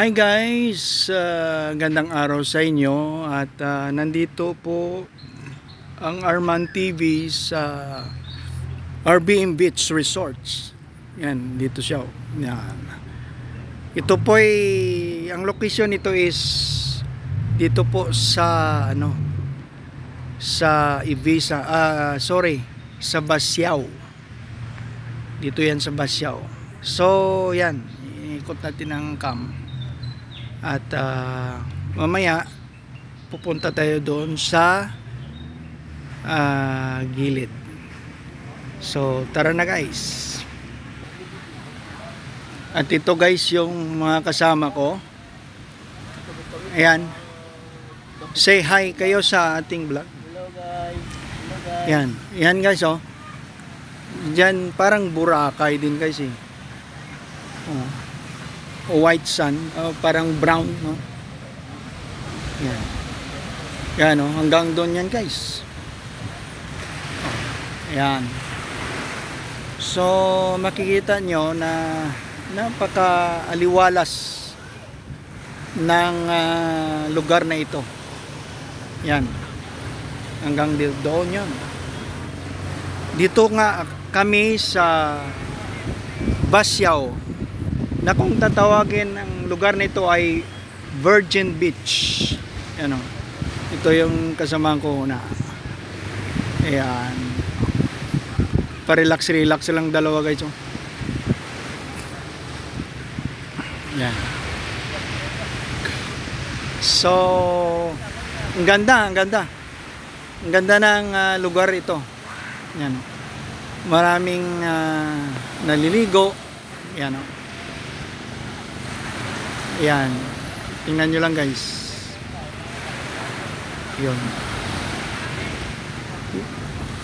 Hi guys, gandang araw sa inyo at nandito po ang Arman TV sa RBM Beach Resorts. Yan, dito siya. Yan. Ito po ay, ang location nito is dito po sa sa Ibiza, sa Basiao. Dito yan sa Basiao. So, yan, ikot natin ang cam. At mamaya pupunta tayo doon sa gilid. So tara na guys. At ito guys yung mga kasama ko. Ayan. Say hi kayo sa ating vlog. Hello guys. Hello guys. Yan. Yan guys oh. Diyan parang Boracay din guys eh. Oh. White sand, parang brown, no? Yan. Yan, oh, hanggang doon yan, guys. Yan. So, makikita nyo na napaka-aliwalas ng lugar na ito. Yan. Hanggang doon yun. Dito nga kami sa Basiao, na kung tatawagin ang lugar nito ay Virgin Beach. Ano? Ito yung kasamahan ko na. Ayan. Pa-relax lang dalawa guys. Oh. Ayan. So, ang ganda, ang ganda. Ang ganda ng lugar ito. Ayan. Maraming naliligo. Ayan. Oh. Ayan. Tingnan nyo lang guys. Yun.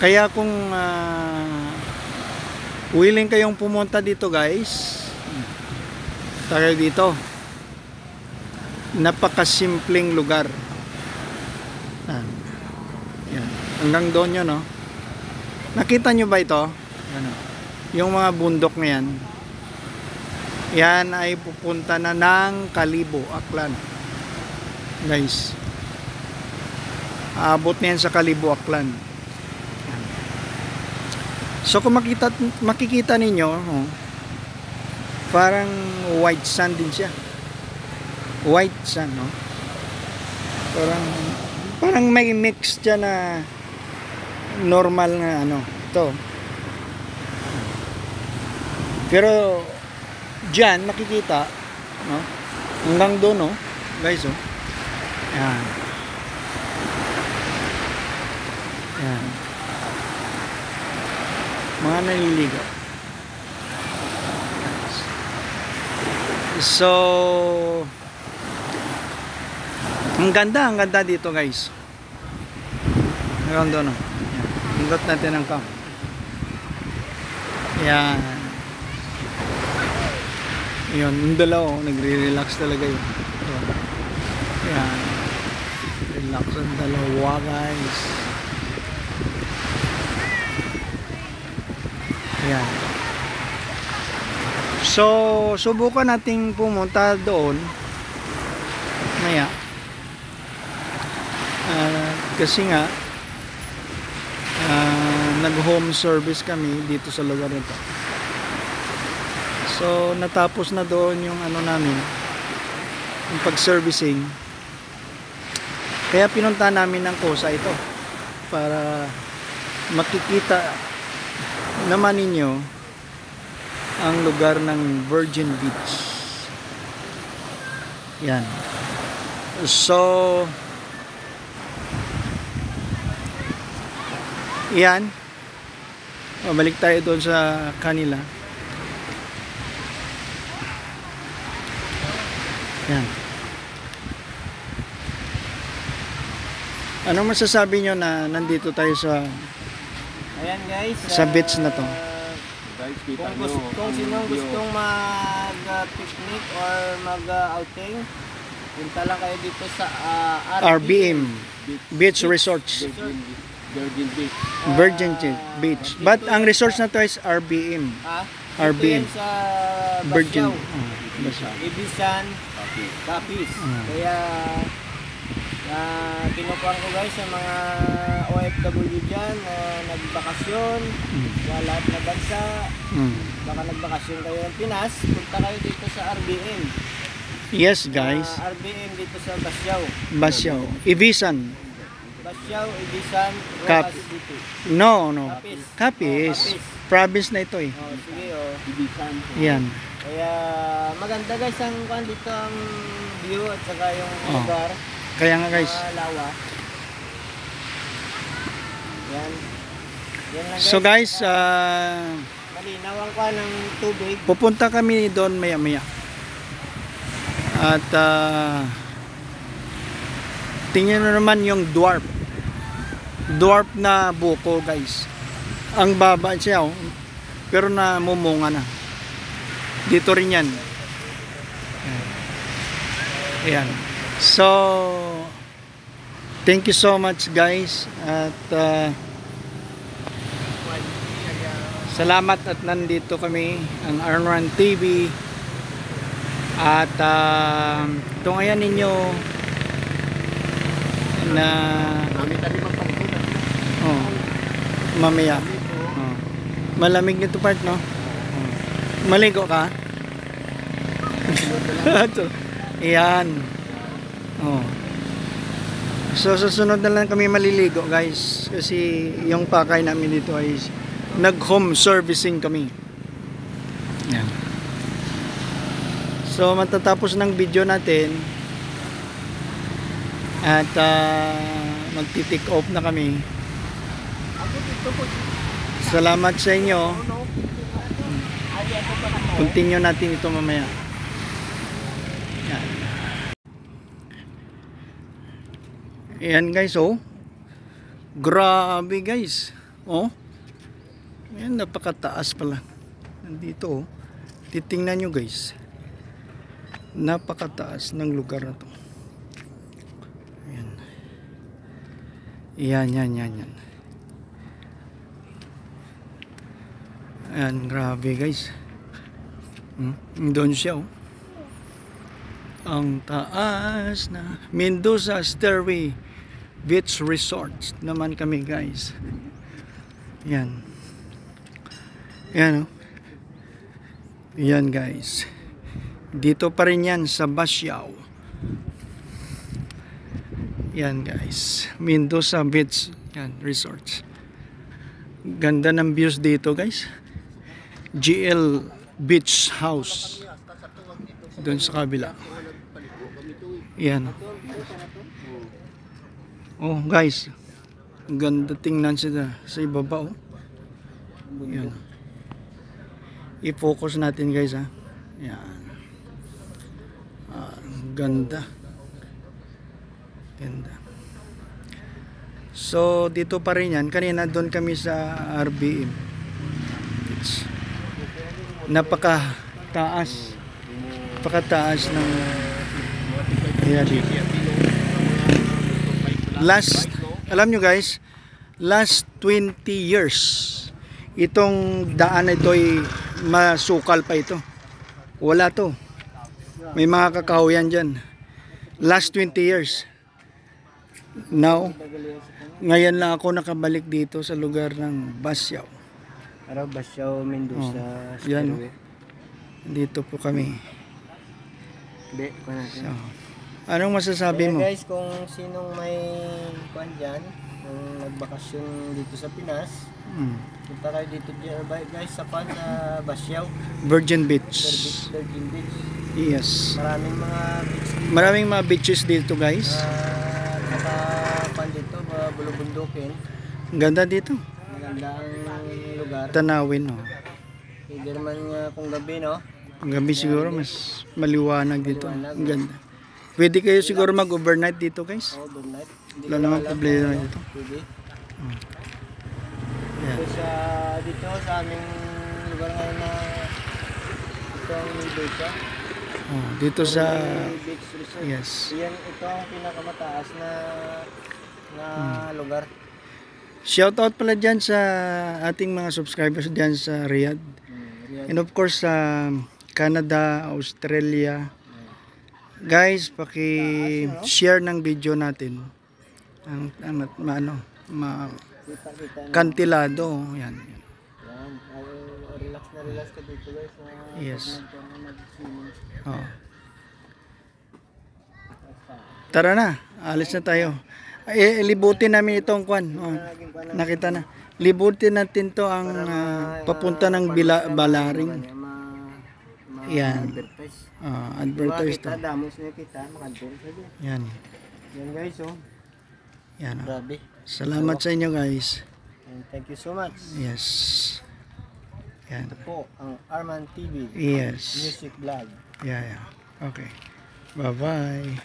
Kaya kung willing kayong pumunta dito guys, tayo dito. Napakasimpleng lugar. Yan. Hanggang doon yun, no? Nakita nyo ba ito? Ano? Yung mga bundok na yan. Yan ay pupunta na ng Kalibo, Aklan. Guys. Aabot na yan sa Kalibo, Aklan. So kung makikita ninyo, oh, parang white sand din siya. White sand, no? Parang may mix dyan na normal na ito. Pero diyan makikita, no? Hanggang doon, no? Guys, oh. Yan. Yan. Mga naliligo. So, ang ganda dito, guys. Hanggang doon, no? Yan. Hanggat natin ang cam. Yan. Yun, yung dalawa, nagre-relax talaga yun. So, yan. Relax ang dalawa, guys. Yan. So, subukan nating pumunta doon. Maya. Kasi nga, nag-home service kami dito sa lugar nito. So natapos na doon yung namin, yung pag-servicing. Kaya pinunta namin ng Kosa ito para makikita naman ninyo ang lugar ng Virgin Beach. Yan. So yan. Balik tayo doon sa kanila. Yan. Anong masasabi nyo na nandito tayo sa Ayan guys, sa beach na to? Kung sinong gustong mag-picnic or mag-outing, punta lang kayo dito sa RBM Beach Resorts. Virgin Beach. Virgin Beach. But ang resorts na to is RBM. RBM. yan sa Virgin. Basyaw. Ibisan, Capiz. Kaya kinukuha ko guys sa mga OFW dyan na nagbakasyon sa lahat na bansa. Baka nagbakasyon kayo ng Pinas, punta kayo dito sa RBM. Yes guys. RBM dito sa Basyaw. Basyaw. Ibisan. Basyaw, Ibisan, Cap- Rojas City. No. Capiz. Capiz. Capiz. Province na ito eh. Sige Ibisan. Yan. Kaya maganda guys ang kuan dito ang view at saka yung lugar. Kaya nga guys. Lawa. Yan. Yan lang guys. So guys, malinaw ang kuan ng tubig. pupunta kami doon maya-maya. At tingnan nyo naman yung dwarf na buko guys. Ang baba siya pero namumunga na. Dito rin yan. Ayan. So thank you so much guys. At salamat at nandito kami ang Arman TV. At tungayan ninyo na mamaya. Malamig nito part, no? Maligo ka? Iyan. So susunod na lang kami maliligo guys, kasi yung pakay namin dito ay nag home servicing kami. Yan. So matatapos ng video natin at magti-take off na kami. Salamat sa inyo. Continue natin ito mamaya. Yan. Ayan guys, grabe guys. Ayan, napakataas pala. Nandito titingnan nyo guys. Napakataas ng lugar na to. Ayan. Yan. Ayan, grabe guys. Doon siya ang taas na Mendoza Stairway Beach Resort naman kami guys. Yan guys, dito pa rin yan sa Basyaw. Yan guys, Mendoza Beach Resort. Ganda ng views dito guys. GL Beach House doon sa kabila. Yan. Guys, ganda tingnan sila sa ibaba. Yan. I-focus natin guys ha. Yan. Ganda. So dito pa rin yan. Kanina doon kami sa RBM. Napakataas ng alam nyo guys, last 20 years itong daan na ito ay masukal pa ito. Wala to. May mga kakahuyan dyan. Last 20 years. Now, ngayon lang ako nakabalik dito sa lugar ng Basyaw. Basyaw, Mendoza. Yan. Dito po kami. So, anong masasabi mo? Guys, kung sinong may kuan dyan, kung nagbakasyon dito sa Pinas, punta kayo dito guys sa Basyaw. Virgin Beach. Virgin Beach. Yes. Maraming mga beaches beach dito guys. Dito, bulubundukin. Ganda dito. Maganda ang lugar. Tanawin, Hindi naman kung gabi, no? Ang gabi siguro mas maliwanag dito. Ang ganda. Pwede kayo siguro mag-overnight dito guys. Overnight. Wala naman problema dito. Pwede. Yan. Dito sa aming lugar ngayon na ito ang Mendoza. Dito sa Beach Resort. yes. Ito ang pinakamataas na lugar. Shoutout pala dyan sa ating mga subscribers dyan sa Riyadh. And of course, Canada, Australia. Guys, paki-share ng video natin. Kita-kita na. Kantilado. Yan. Yan. Relax na relax ka dito guys. Yes. Mag-swimming. Oh. Tara na, alis na tayo. Libutin namin itong kwan. Oh, nakita na. Libutin natin to ang papunta ng Balaring. Yan. Advertise to. Kita, damos na kita. Makadun. Yan. Yan guys, oh. Yan. Oh. Grabe. Salamat sa inyo guys. And thank you so much. Yes. Yan. Ito po ang Arman TV. Yes. Music vlog. Yeah. Okay. Bye-bye.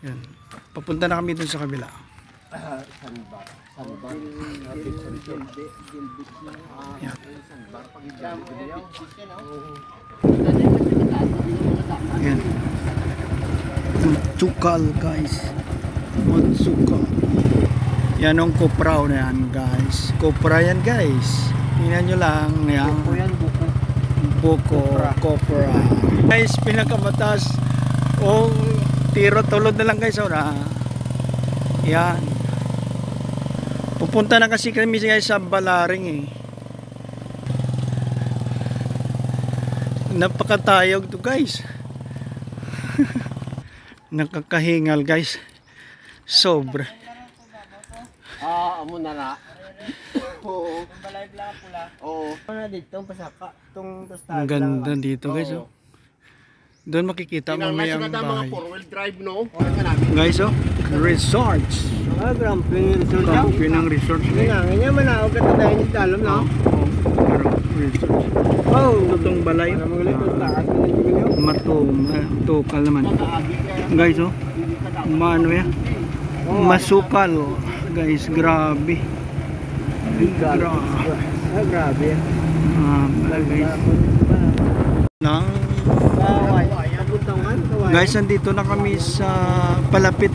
Yan. Papunta na kami dun sa kabila. Sandbar. Sandbar. Yan. Yan. Matsukal guys. Matsukal. Yan ang kopraw na yan guys. Kopra yan guys. Tingnan nyo lang. Yan. Buko yan, buko. Buko. Kopra. Guys, pinakamatas. Tiro tulod na lang guys. Yan. Pupunta na kasi kami guys sa Balaring eh. Napakatayog to guys. Nakakahingal guys. Sobra. Amo na na. Oo. Balay lang pula. Oo. Ano dito pasaka tong Ang ganda dito guys. Oh. Doon makikita mo may ang bahay. Four-wheel drive, no? Guys, resorts. Gramping resort daw. Gramping ng resorts. Nga man ako ka tayo ni dalom no. Resorts. Oh, Itong balay. Matukal naman. Guys, maano yan? Masukal. Guys, grabe. Grabe. Guys. Guys, andito na kami sa palapit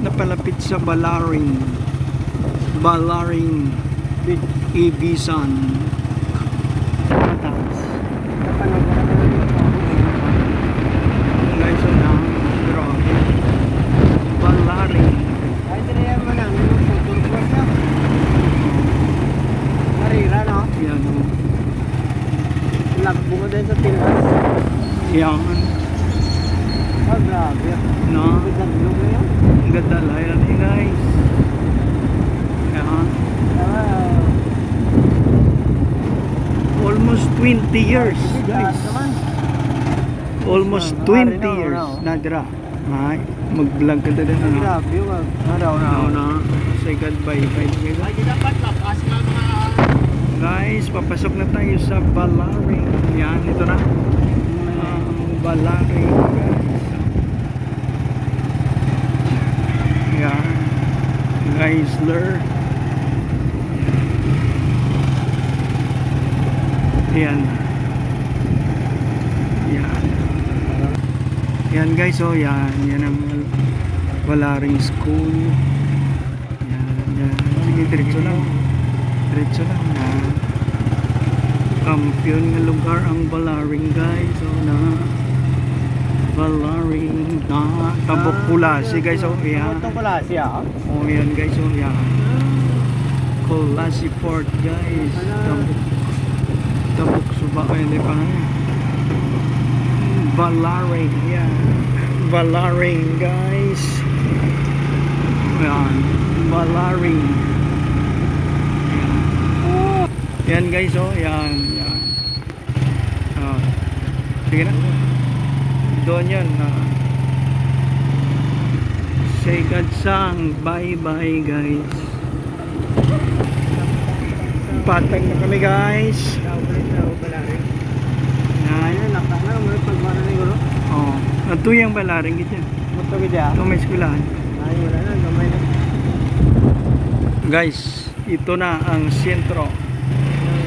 sa Balaring Ibisan. Guys, grabe. Balaring. Ay, dire man ang motor ko siya. Marira no? Yan. Lagbo mo din sa tilas. Yan. Grabe. No? Ang ganda lang yan guys. Yan. Almost 20 years guys. Almost 20 years. Nadra. Ay, mag-vlog ka din ano. Grabe. Na. Say goodbye. Guys, papasok na tayo sa Balaring. Yan, ito na. Balaring guys. Yan. Geisler. Yan. Yan. Yan guys, yan. Yan ang Balaring School. Yan. Sige, diretso lang. Yan. Kampiyon nga lugar ang Balaring guys. Na Balaring na Tabok Kulasi guys. Yan. Ito pala siya. Yan guys. Yan. Kulasi Port guys. Tabok Suba. Hindi pa nga. Balaring. Yan. Balaring guys. Yan. Balaring. Yan guys, yan. Sige na. Doon yan. Say God sang. Bye-bye guys. Patag na kami guys. Yan. Ito yung Balaring ito. Ito may eskwelahan. Guys, ito na ang sentro.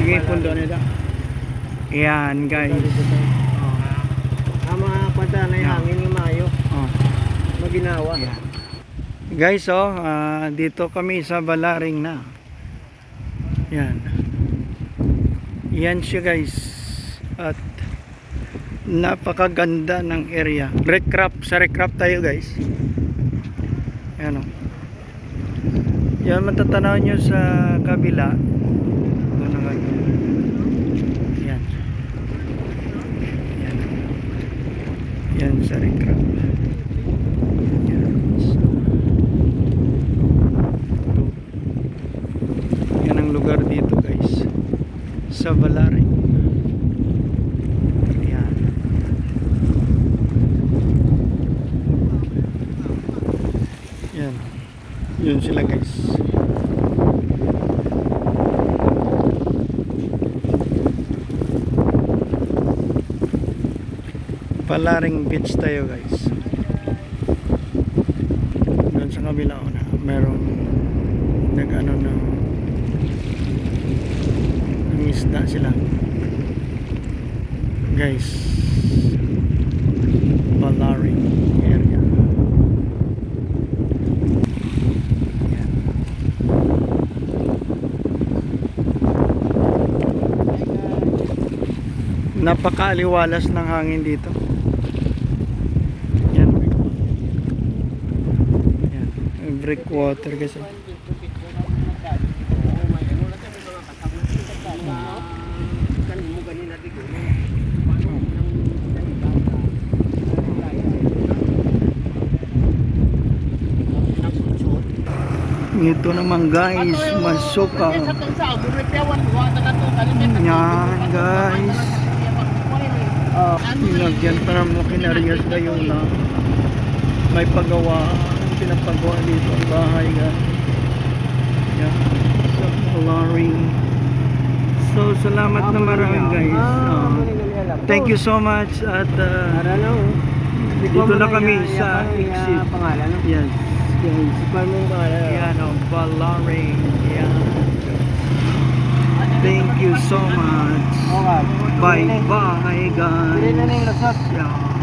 Sige, pundo nila. Yan guys. Ang mga kwanta na yung hangin yung mayo. Maginawa. Yan. Guys, dito kami sa Balaring na. Yan. Yan siya guys. At napakaganda ng area. Sa recraft tayo guys. Yan o. Yan matatanaw nyo sa kabila. Doon na kayo. Yan. Yan. Yan sa recraft. Yan. So, yan ang lugar dito guys. Sa Valaring. Yan. Yan. Yun sila guys. Valaring Beach tayo guys. Doon sa kabila na merong nag-ano ng isda sila guys. Valaring area. Yan. Napakaaliwalas ng hangin dito. Yan. Yan. Breakwater kasi. Ito naman guys, masuka. Yan guys. Nilagyan para mo kinarias kayo na may pagawa. Pinapagawa dito ang bahay guys. Yan. So, Valaring. So, salamat na marami guys. Thank you so much. At dito na kami sa exit. Yes. Guys. Yan o, Valaring. Yan. Thank you so much. Bye bye guys. Yeah.